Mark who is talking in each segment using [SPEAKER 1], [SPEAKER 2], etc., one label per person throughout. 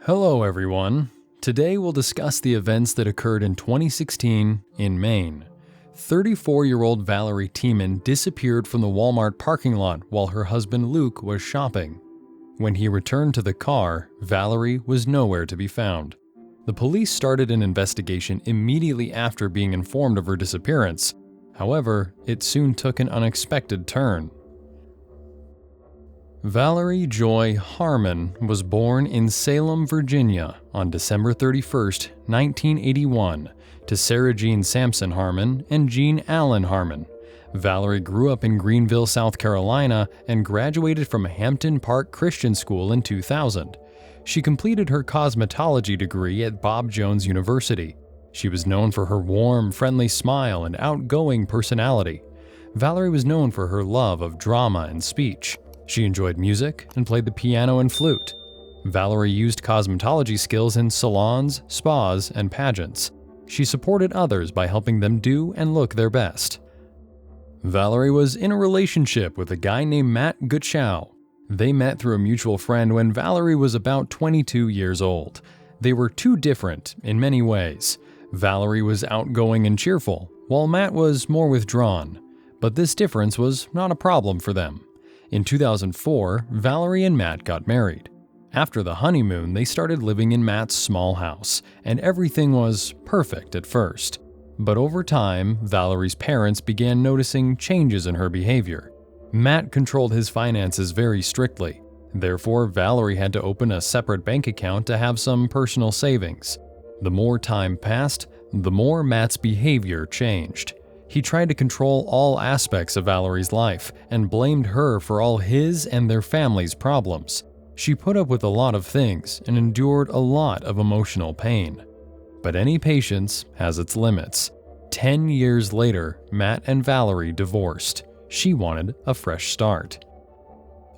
[SPEAKER 1] Hello everyone. Today we'll discuss the events that occurred in 2016 in Maine. 34-year-old Valerie Tieman disappeared from the Walmart parking lot while her husband Luke was shopping. When he returned to the car, Valerie was nowhere to be found. The police started an investigation immediately after being informed of her disappearance. However, it soon took an unexpected turn. Valerie Joy Harmon was born in Salem, Virginia on December 31, 1981, to Sarah Jean Sampson Harmon and Jean Allen Harmon. Valerie grew up in Greenville, South Carolina, and graduated from Hampton Park Christian School in 2000. She completed her cosmetology degree at Bob Jones University. She was known for her warm, friendly smile and outgoing personality. Valerie was known for her love of drama and speech. She enjoyed music and played the piano and flute. Valerie used cosmetology skills in salons, spas, and pageants. She supported others by helping them do and look their best. Valerie was in a relationship with a guy named Matt Gutschau. They met through a mutual friend when Valerie was about 22 years old. They were too different in many ways. Valerie was outgoing and cheerful, while Matt was more withdrawn. But this difference was not a problem for them. In 2004, Valerie and Matt got married. After the honeymoon, they started living in Matt's small house, and everything was perfect at first. But over time, Valerie's parents began noticing changes in her behavior. Matt controlled his finances very strictly. Therefore, Valerie had to open a separate bank account to have some personal savings. The more time passed, the more Matt's behavior changed. He tried to control all aspects of Valerie's life and blamed her for all his and their family's problems. She put up with a lot of things and endured a lot of emotional pain. But any patience has its limits. 10 years later, Matt and Valerie divorced. She wanted a fresh start.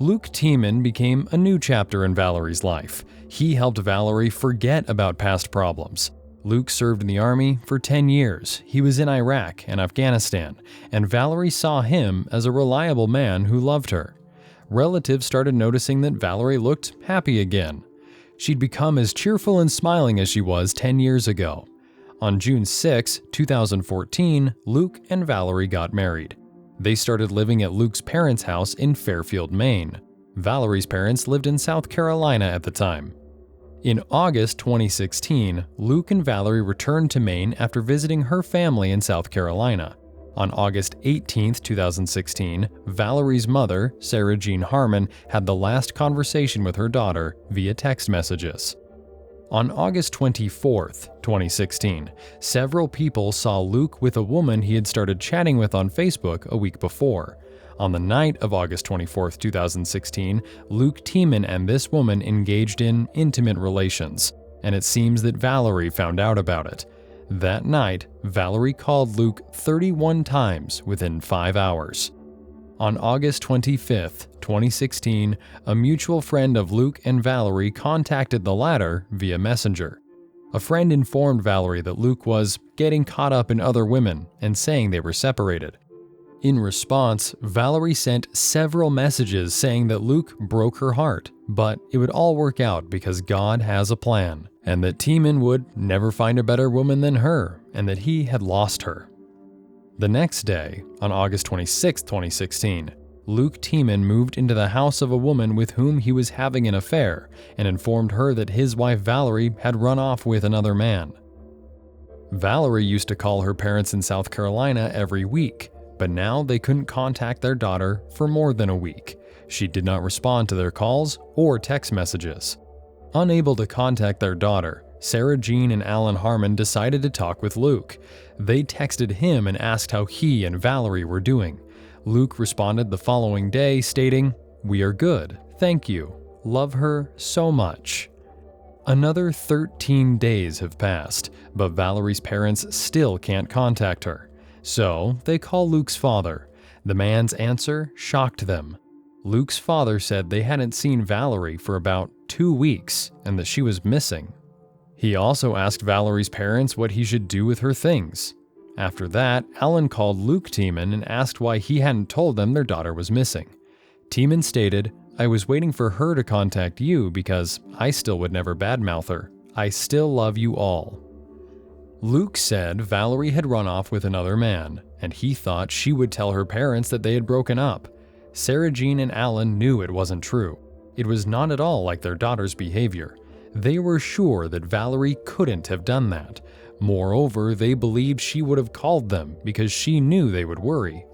[SPEAKER 1] Luke Tieman became a new chapter in Valerie's life. He helped Valerie forget about past problems. Luke served in the Army for 10 years. He was in Iraq and Afghanistan, and Valerie saw him as a reliable man who loved her. Relatives started noticing that Valerie looked happy again. She'd become as cheerful and smiling as she was 10 years ago. On June 6, 2014, Luke and Valerie got married. They started living at Luke's parents' house in Fairfield, Maine. Valerie's parents lived in South Carolina at the time. In August 2016, Luke and Valerie returned to Maine after visiting her family in South Carolina. On August 18, 2016, Valerie's mother, Sarah Jean Harmon, had the last conversation with her daughter via text messages. On August 24, 2016, several people saw Luke with a woman he had started chatting with on Facebook a week before. On the night of August 24, 2016, Luke Tieman and this woman engaged in intimate relations, and it seems that Valerie found out about it. That night, Valerie called Luke 31 times within 5 hours. On August 25, 2016, a mutual friend of Luke and Valerie contacted the latter via Messenger. A friend informed Valerie that Luke was getting caught up in other women and saying they were separated. In response, Valerie sent several messages saying that Luke broke her heart, but it would all work out because God has a plan, and that Tieman would never find a better woman than her, and that he had lost her. The next day, on August 26, 2016, Luke Tieman moved into the house of a woman with whom he was having an affair and informed her that his wife Valerie had run off with another man. Valerie used to call her parents in South Carolina every week, but now they couldn't contact their daughter for more than a week. She did not respond to their calls or text messages. Unable to contact their daughter, Sarah Jean and Alan Harmon decided to talk with Luke. They texted him and asked how he and Valerie were doing. Luke responded the following day stating, "We are good, thank you. Love her so much." Another 13 days have passed, but Valerie's parents still can't contact her. So they call Luke's father. The man's answer shocked them. Luke's father said they hadn't seen Valerie for about 2 weeks and that she was missing. He also asked Valerie's parents what he should do with her things. After that, Alan called Luke Tieman and asked why he hadn't told them their daughter was missing. Tieman stated, I was waiting for her to contact you because I still would never badmouth her. I still love you all." Luke said Valerie had run off with another man, and he thought she would tell her parents that they had broken up. Sarah Jean and Alan knew it wasn't true. It was not at all like their daughter's behavior. They were sure that Valerie couldn't have done that. Moreover, they believed she would have called them because she knew they would worry.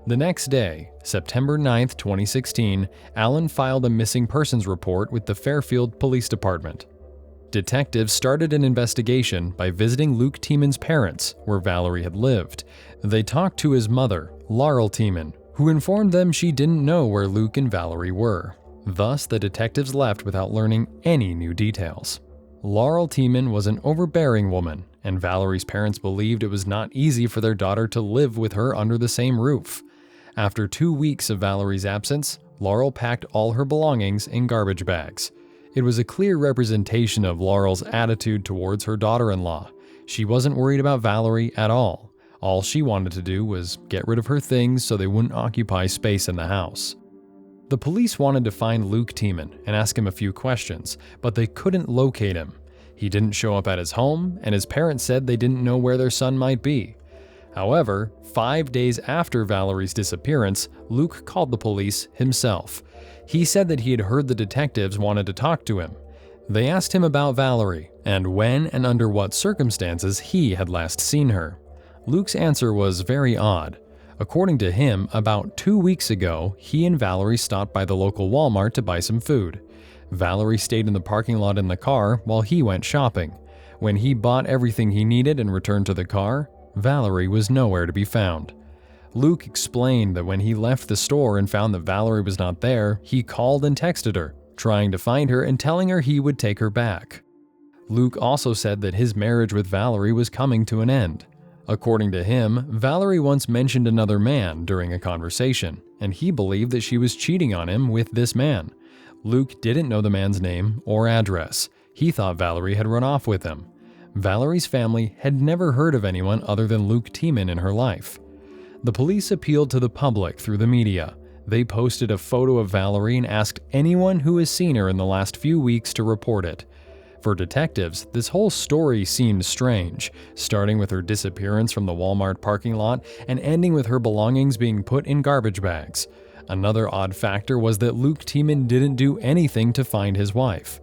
[SPEAKER 1] The next day, September 9, 2016, Alan filed a missing persons report with the Fairfield Police Department. Detectives started an investigation by visiting Luke Tieman's parents, where Valerie had lived. They talked to his mother, Laurel Tieman, who informed them she didn't know where Luke and Valerie were. Thus, the detectives left without learning any new details. Laurel Tieman was an overbearing woman, and Valerie's parents believed it was not easy for their daughter to live with her under the same roof. After 2 weeks of Valerie's absence, Laurel packed all her belongings in garbage bags. It was a clear representation of Laurel's attitude towards her daughter-in-law. She wasn't worried about Valerie at all. All she wanted to do was get rid of her things so they wouldn't occupy space in the house. The police wanted to find Luke Tieman and ask him a few questions, but they couldn't locate him. He didn't show up at his home, and his parents said they didn't know where their son might be. However, 5 days after Valerie's disappearance, Luke called the police himself. He said that he had heard the detectives wanted to talk to him. They asked him about Valerie, and when and under what circumstances he had last seen her. Luke's answer was very odd. According to him, about 2 weeks ago, he and Valerie stopped by the local Walmart to buy some food. Valerie stayed in the parking lot in the car while he went shopping. When he bought everything he needed and returned to the car, Valerie was nowhere to be found. Luke explained that when he left the store and found that Valerie was not there, he called and texted her, trying to find her and telling her he would take her back. Luke also said that his marriage with Valerie was coming to an end. According to him, Valerie once mentioned another man during a conversation, and he believed that she was cheating on him with this man. Luke didn't know the man's name or address. He thought Valerie had run off with him. Valerie's family had never heard of anyone other than Luke Tieman in her life. The police appealed to the public through the media. They posted a photo of Valerie and asked anyone who has seen her in the last few weeks to report it. For detectives, this whole story seemed strange, starting with her disappearance from the Walmart parking lot and ending with her belongings being put in garbage bags. Another odd factor was that Luke Tieman didn't do anything to find his wife.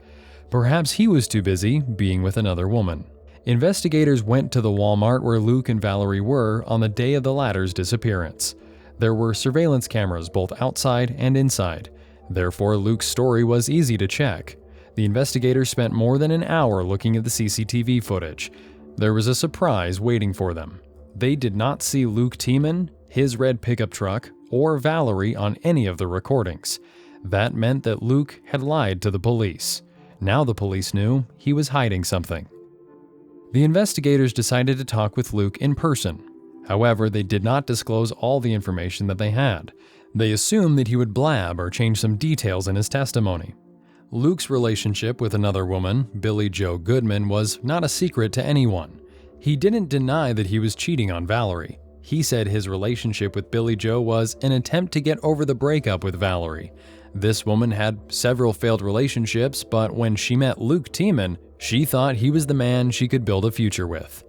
[SPEAKER 1] Perhaps he was too busy being with another woman. Investigators went to the Walmart where Luke and Valerie were on the day of the latter's disappearance. There were surveillance cameras both outside and inside. Therefore, Luke's story was easy to check. The investigators spent more than an hour looking at the CCTV footage. There was a surprise waiting for them. They did not see Luke Tieman, his red pickup truck, or Valerie on any of the recordings. That meant that Luke had lied to the police. Now the police knew he was hiding something. The investigators decided to talk with Luke in person. However, they did not disclose all the information that they had. They assumed that he would blab or change some details in his testimony. Luke's relationship with another woman, Billie Jo Goodman, was not a secret to anyone. He didn't deny that he was cheating on Valerie. He said his relationship with Billie Jo was an attempt to get over the breakup with Valerie. This woman had several failed relationships, but when she met Luke Tieman, she thought he was the man she could build a future with.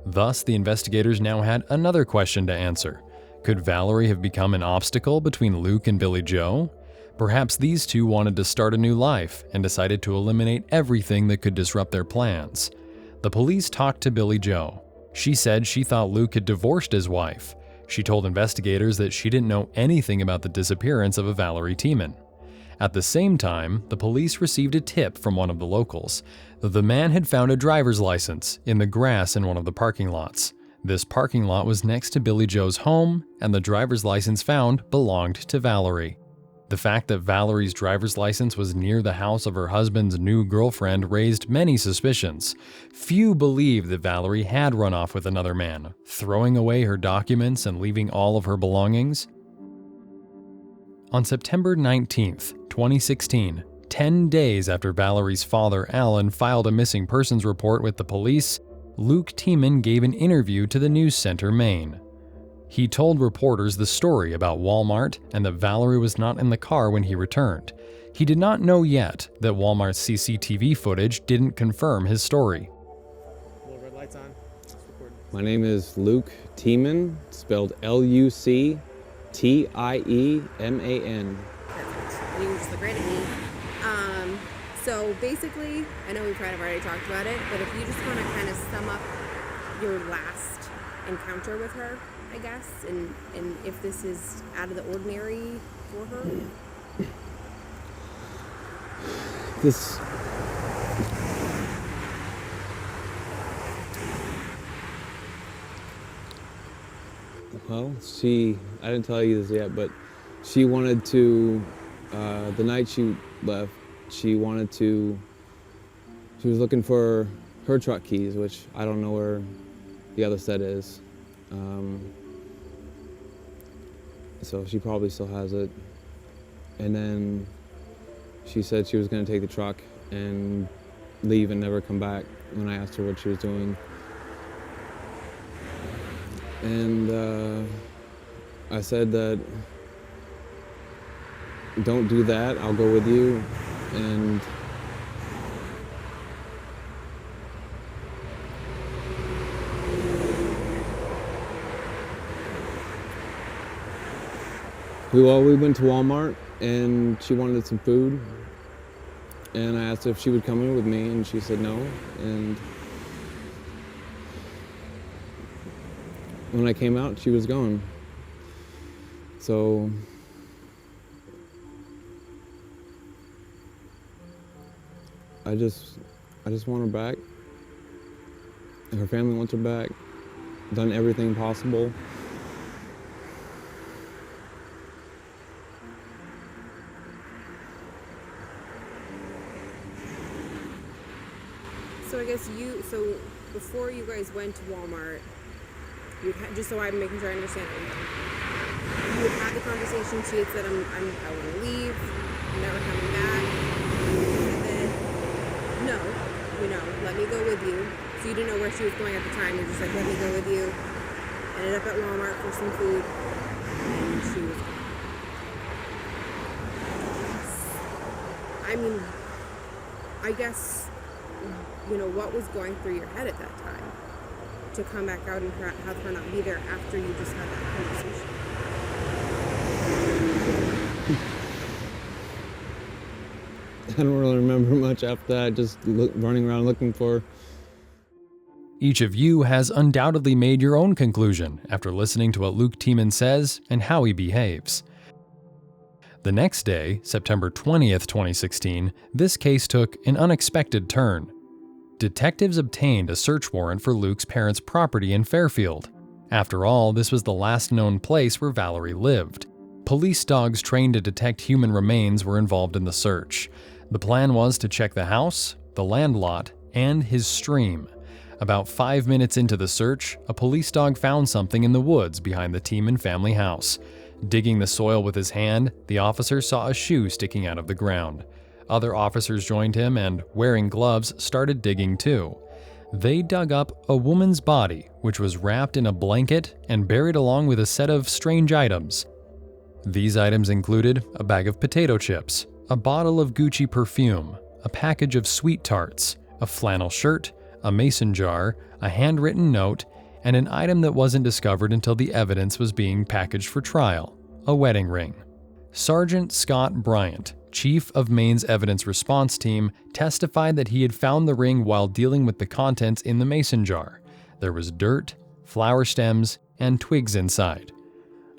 [SPEAKER 1] Thus, the investigators now had another question to answer. Could Valerie have become an obstacle between Luke and Billie Jo? Perhaps these two wanted to start a new life and decided to eliminate everything that could disrupt their plans. The police talked to Billie Jo. She said she thought Luke had divorced his wife. She told investigators that she didn't know anything about the disappearance of a Valerie Tieman. At the same time, the police received a tip from one of the locals. The man had found a driver's license in the grass in one of the parking lots. This parking lot was next to Billie Jo's home, and the driver's license found belonged to Valerie. The fact that Valerie's driver's license was near the house of her husband's new girlfriend raised many suspicions. Few believed that Valerie had run off with another man, throwing away her documents and leaving all of her belongings. On September 19, 2016, 10 days after Valerie's father, Alan, filed a missing persons report with the police, Luke Tieman gave an interview to the News Center, Maine. He told reporters the story about Walmart and that Valerie was not in the car when he returned. He did not know yet that Walmart's CCTV footage didn't confirm his story.
[SPEAKER 2] Little red lights on. It's recording.
[SPEAKER 3] My name is Luke Tieman, spelled Luctieman.
[SPEAKER 4] Perfect. You just look right at me. So basically, I know we've kind of already talked about it, but if you just want to kind of sum up your last encounter with her, I guess, and if this is out of the ordinary for her.
[SPEAKER 3] I didn't tell you this yet, but she wanted to, the night she left, she was looking for her truck keys, which I don't know where the other set is. So she probably still has it. And then she said she was gonna take the truck and leave and never come back when I asked her what she was doing. And I said that, don't do that, I'll go with you. And we went to Walmart and she wanted some food. And I asked her if she would come in with me and she said no. And when I came out, she was gone. So I just want her back. Her family wants her back. Done everything possible.
[SPEAKER 4] So I guess before you guys went to Walmart, just so I'm making sure I understand it, you had the conversation. She had said, I want to leave, I'm never coming back. And then, no, let me go with you. So you didn't know where she was going at the time. You're just like, let me go with you. Ended up at Walmart for some food, and she was gone. I mean, I guess, what was going through your head at that time to come back out and have her not be there after you just had that conversation?
[SPEAKER 3] I don't really remember much after that, just running around looking for her.
[SPEAKER 1] Each of you has undoubtedly made your own conclusion after listening to what Luke Tieman says and how he behaves. The next day, September 20th, 2016, this case took an unexpected turn. Detectives obtained a search warrant for Luke's parents' property in Fairfield. After all, this was the last known place where Valerie lived. Police dogs trained to detect human remains were involved in the search. The plan was to check the house, the land lot, and his stream. About 5 minutes into the search, a police dog found something in the woods behind the Tieman family house. Digging the soil with his hand, the officer saw a shoe sticking out of the ground. Other officers joined him and, wearing gloves, started digging too. They dug up a woman's body, which was wrapped in a blanket and buried along with a set of strange items. These items included a bag of potato chips, a bottle of Gucci perfume, a package of sweet tarts, a flannel shirt, a mason jar, a handwritten note, and an item that wasn't discovered until the evidence was being packaged for trial, a wedding ring. Sergeant Scott Bryant, chief of Maine's evidence response team, testified that he had found the ring while dealing with the contents in the mason jar. There was dirt, flower stems, and twigs inside.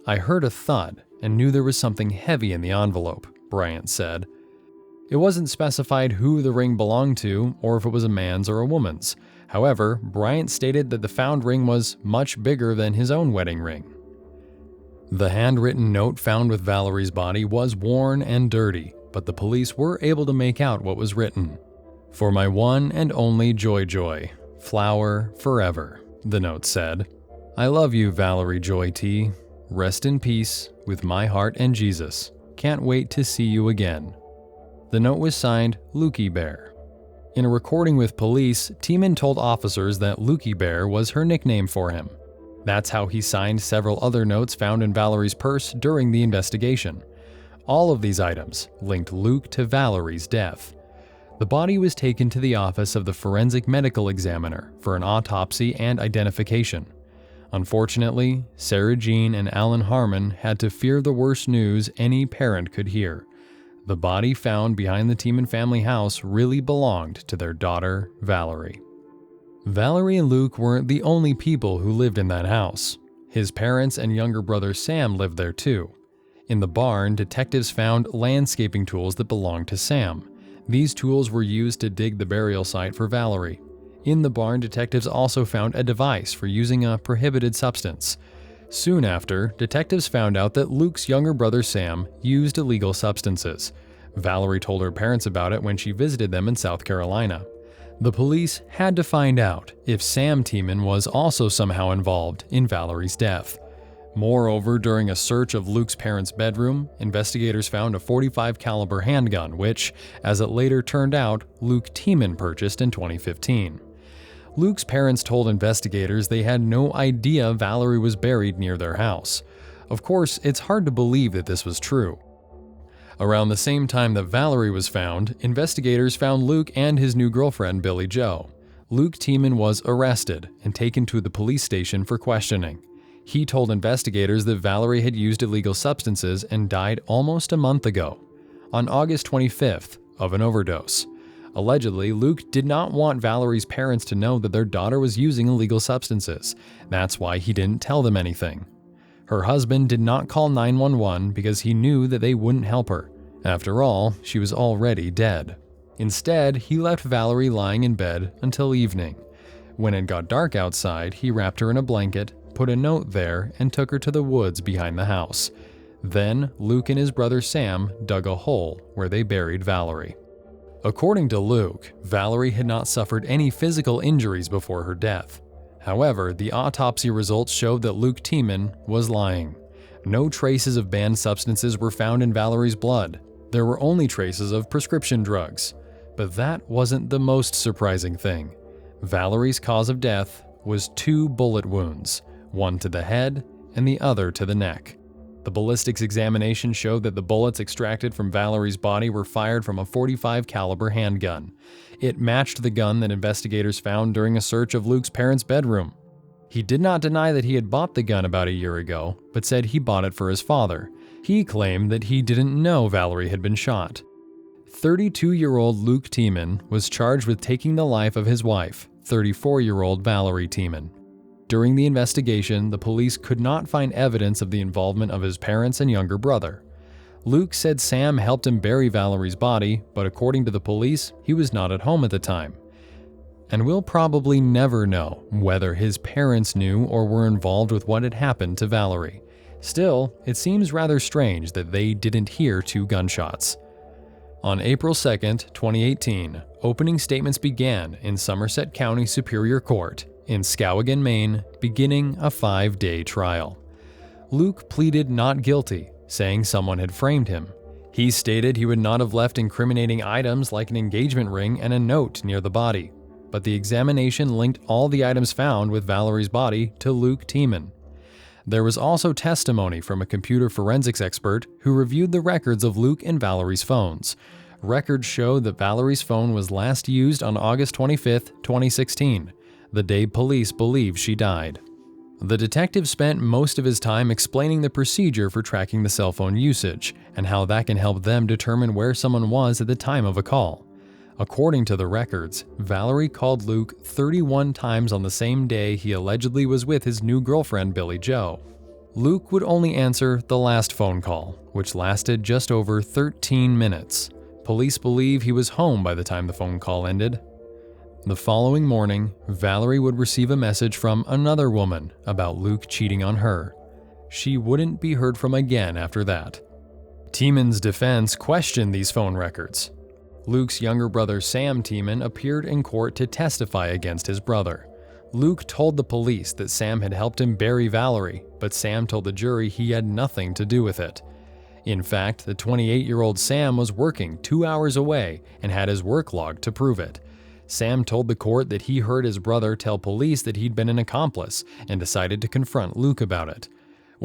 [SPEAKER 1] I heard a thud and knew there was something heavy in the envelope, Bryant said. It wasn't specified who the ring belonged to or if it was a man's or a woman's. However, Bryant stated that the found ring was much bigger than his own wedding ring. The handwritten note found with Valerie's body was worn and dirty, but the police were able to make out what was written. "For my one and only Joy, flower forever," the note said. "I love you, Valerie Joy T. Rest in peace with my heart and Jesus. Can't wait to see you again." The note was signed Lukey Bear. In a recording with police, Tieman told officers that Lukey Bear was her nickname for him. That's how he signed several other notes found in Valerie's purse during the investigation. All of these items linked Luke to Valerie's death. The body was taken to the office of the forensic medical examiner for an autopsy and identification. Unfortunately, Sarah Jean and Alan Harmon had to fear the worst news any parent could hear. The body found behind the Tieman family house really belonged to their daughter, Valerie. Valerie and Luke weren't the only people who lived in that house. His parents and younger brother Sam lived there too. In the barn, detectives found landscaping tools that belonged to Sam. These tools were used to dig the burial site for Valerie. In the barn, detectives also found a device for using a prohibited substance. Soon after, detectives found out that Luke's younger brother Sam used illegal substances. Valerie told her parents about it when she visited them in South Carolina. The police had to find out if Sam Tieman was also somehow involved in Valerie's death. Moreover, during a search of Luke's parents' bedroom, investigators found a .45 caliber handgun, which, as it later turned out, Luke Tieman purchased in 2015. Luke's parents told investigators they had no idea Valerie was buried near their house. Of course, it's hard to believe that this was true. Around the same time that Valerie was found, investigators found Luke and his new girlfriend, Billie Jo. Luke Tieman was arrested and taken to the police station for questioning. He told investigators that Valerie had used illegal substances and died almost a month ago, on August 25th, of an overdose. Allegedly, Luke did not want Valerie's parents to know that their daughter was using illegal substances. That's why he didn't tell them anything. Her husband did not call 911 because he knew that they wouldn't help her. After all, she was already dead. Instead, he left Valerie lying in bed until evening. When it got dark outside, he wrapped her in a blanket, put a note there, and took her to the woods behind the house. Then, Luke and his brother Sam dug a hole where they buried Valerie. According to Luke, Valerie had not suffered any physical injuries before her death. However, the autopsy results showed that Luke Tieman was lying. No traces of banned substances were found in Valerie's blood. There were only traces of prescription drugs. But that wasn't the most surprising thing. Valerie's cause of death was 2 bullet wounds, one to the head and the other to the neck. The ballistics examination showed that the bullets extracted from Valerie's body were fired from a .45 caliber handgun. It matched the gun that investigators found during a search of Luke's parents' bedroom. He did not deny that he had bought the gun about a year ago, but said he bought it for his father. He claimed that he didn't know Valerie had been shot. 32-year-old Luke Tieman was charged with taking the life of his wife, 34-year-old Valerie Tieman. During the investigation, the police could not find evidence of the involvement of his parents and younger brother. Luke said Sam helped him bury Valerie's body, but according to the police, he was not at home at the time. And we'll probably never know whether his parents knew or were involved with what had happened to Valerie. Still, it seems rather strange that they didn't hear 2 gunshots. On April 2, 2018, opening statements began in Somerset County Superior Court in Skowhegan, Maine, beginning a 5-day trial. Luke pleaded not guilty, saying someone had framed him. He stated he would not have left incriminating items like an engagement ring and a note near the body, but the examination linked all the items found with Valerie's body to Luke Tieman. There was also testimony from a computer forensics expert who reviewed the records of Luke and Valerie's phones. Records showed that Valerie's phone was last used on August 25, 2016, the day police believe she died. The detective spent most of his time explaining the procedure for tracking the cell phone usage and how that can help them determine where someone was at the time of a call. According to the records, Valerie called Luke 31 times on the same day he allegedly was with his new girlfriend, Billie Jo. Luke would only answer the last phone call, which lasted just over 13 minutes. Police believe he was home by the time the phone call ended. The following morning, Valerie would receive a message from another woman about Luke cheating on her. She wouldn't be heard from again after that. Tieman's defense questioned these phone records. Luke's younger brother Sam Tieman appeared in court to testify against his brother. Luke told the police that Sam had helped him bury Valerie, but Sam told the jury he had nothing to do with it. In fact, the 28-year-old Sam was working 2 hours away and had his work log to prove it. Sam told the court that he heard his brother tell police that he'd been an accomplice and decided to confront Luke about it.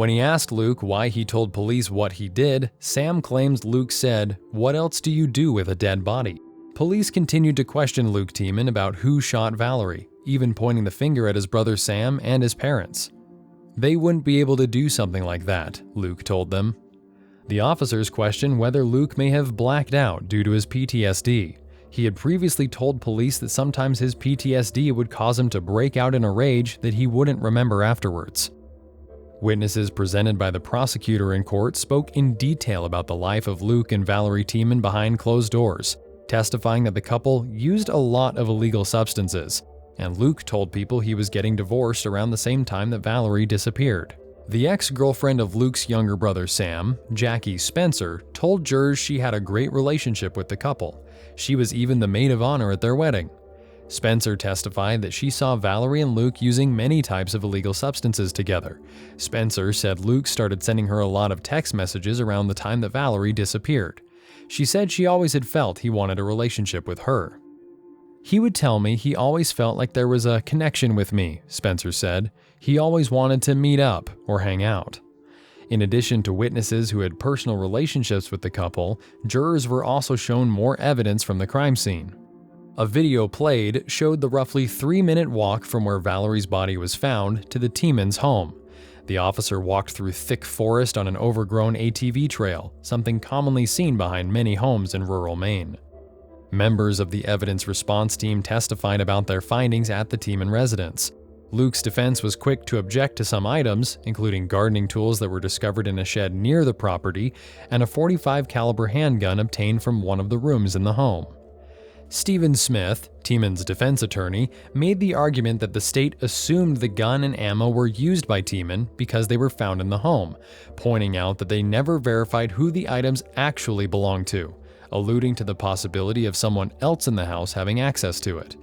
[SPEAKER 1] When he asked Luke why he told police what he did, Sam claims Luke said, "What else do you do with a dead body?" Police continued to question Luke Tieman about who shot Valerie, even pointing the finger at his brother Sam and his parents. They wouldn't be able to do something like that, Luke told them. The officers questioned whether Luke may have blacked out due to his PTSD. He had previously told police that sometimes his PTSD would cause him to break out in a rage that he wouldn't remember afterwards. Witnesses presented by the prosecutor in court spoke in detail about the life of Luke and Valerie Tieman behind closed doors, testifying that the couple used a lot of illegal substances, and Luke told people he was getting divorced around the same time that Valerie disappeared. The ex-girlfriend of Luke's younger brother Sam, Jackie Spencer, told jurors she had a great relationship with the couple. She was even the maid of honor at their wedding. Spencer testified that she saw Valerie and Luke using many types of illegal substances together. Spencer said Luke started sending her a lot of text messages around the time that Valerie disappeared. She said she always had felt he wanted a relationship with her. "He would tell me he always felt like there was a connection with me," Spencer said. "He always wanted to meet up or hang out." In addition to witnesses who had personal relationships with the couple, jurors were also shown more evidence from the crime scene. A video played showed the roughly 3-minute walk from where Valerie's body was found to the Tiemans' home. The officer walked through thick forest on an overgrown ATV trail, something commonly seen behind many homes in rural Maine. Members of the evidence response team testified about their findings at the Tieman residence. Luke's defense was quick to object to some items, including gardening tools that were discovered in a shed near the property and a .45 caliber handgun obtained from one of the rooms in the home. Stephen Smith, Tieman's defense attorney, made the argument that the state assumed the gun and ammo were used by Tieman because they were found in the home, pointing out that they never verified who the items actually belonged to, alluding to the possibility of someone else in the house having access to it.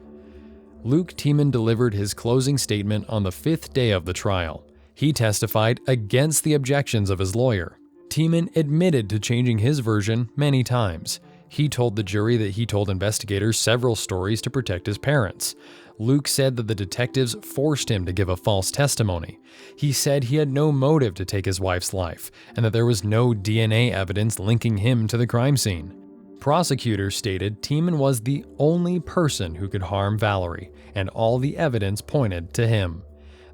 [SPEAKER 1] Luke Tieman delivered his closing statement on the 5th day of the trial. He testified against the objections of his lawyer. Tieman admitted to changing his version many times. He told the jury that he told investigators several stories to protect his parents. Luke said that the detectives forced him to give a false testimony. He said he had no motive to take his wife's life, and that there was no DNA evidence linking him to the crime scene. Prosecutors stated Tieman was the only person who could harm Valerie, and all the evidence pointed to him.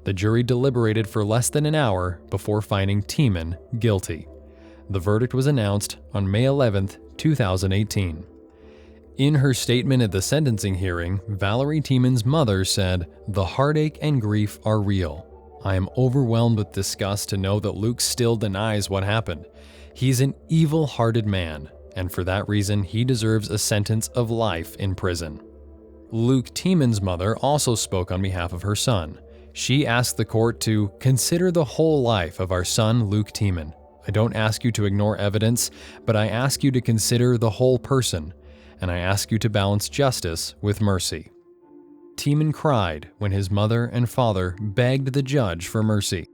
[SPEAKER 1] The jury deliberated for less than an hour before finding Tieman guilty. The verdict was announced on May 11, 2018. In her statement at the sentencing hearing, Valerie Tieman's mother said, "The heartache and grief are real. I am overwhelmed with disgust to know that Luke still denies what happened. He's an evil-hearted man, and for that reason, he deserves a sentence of life in prison." Luke Tieman's mother also spoke on behalf of her son. She asked the court to consider the whole life of our son, Luke Tieman. I don't ask you to ignore evidence, but I ask you to consider the whole person, and I ask you to balance justice with mercy. Tieman cried when his mother and father begged the judge for mercy.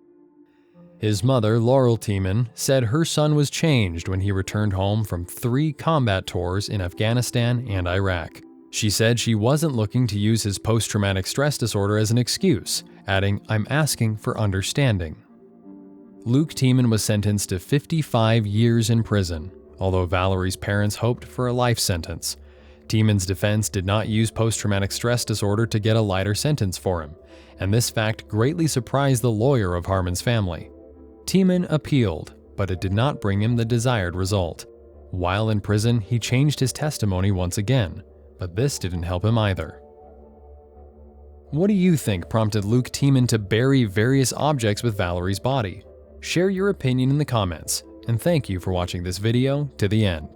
[SPEAKER 1] His mother, Laurel Tieman, said her son was changed when he returned home from 3 combat tours in Afghanistan and Iraq. She said she wasn't looking to use his post-traumatic stress disorder as an excuse, adding, "I'm asking for understanding." Luke Tieman was sentenced to 55 years in prison, although Valerie's parents hoped for a life sentence. Tieman's defense did not use post-traumatic stress disorder to get a lighter sentence for him, and this fact greatly surprised the lawyer of Harmon's family. Tieman appealed, but it did not bring him the desired result. While in prison, he changed his testimony once again, but this didn't help him either. What do you think prompted Luke Tieman to bury various objects with Valerie's body? Share your opinion in the comments, and thank you for watching this video to the end.